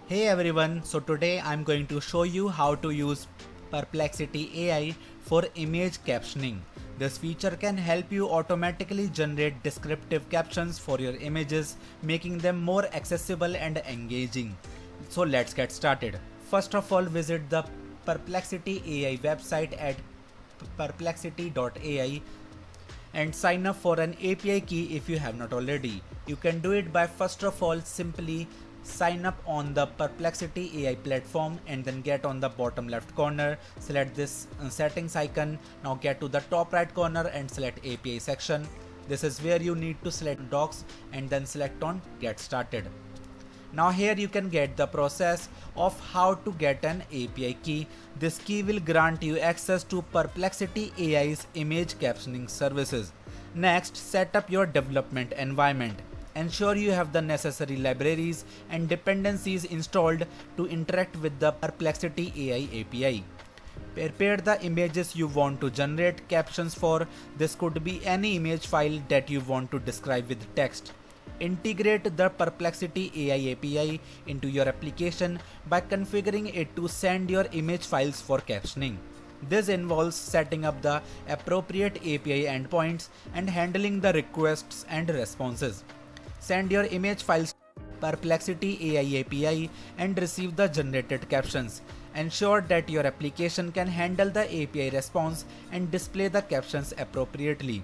Hey everyone, so today I'm going to show you how to use Perplexity AI for image captioning. This feature can help you automatically generate descriptive captions for your images, making them more accessible and engaging. So let's get started. First of all, visit the Perplexity AI website at perplexity.ai and sign up for an API key if you have not already. You can do it by first of all simply sign up on the Perplexity AI platform and then get on the bottom left corner, select this settings icon. Now get to the top right corner and select API section. This is where you need to select docs and then select on get started. Now here you can get the process of how to get an API key. This key will grant you access to Perplexity AI's image captioning services. Next, set up your development environment. Ensure you have the necessary libraries and dependencies installed to interact with the Perplexity AI API. Prepare the images you want to generate captions for. This could be any image file that you want to describe with text. Integrate the Perplexity AI API into your application by configuring it to send your image files for captioning. This involves setting up the appropriate API endpoints and handling the requests and responses. Send your image files to Perplexity AI API and receive the generated captions. Ensure that your application can handle the API response and display the captions appropriately.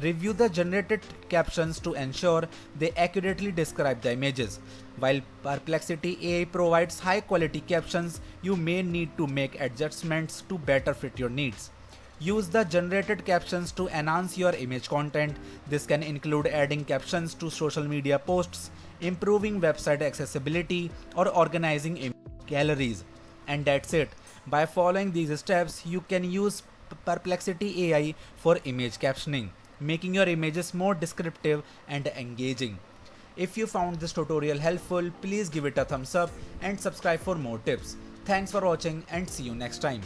Review the generated captions to ensure they accurately describe the images. While Perplexity AI provides high quality captions, you may need to make adjustments to better fit your needs. Use the generated captions to enhance your image content. This can include adding captions to social media posts, improving website accessibility, or organizing image galleries. And that's it. By following these steps, you can use Perplexity AI for image captioning, making your images more descriptive and engaging. If you found this tutorial helpful, please give it a thumbs up and subscribe for more tips. Thanks for watching and see you next time.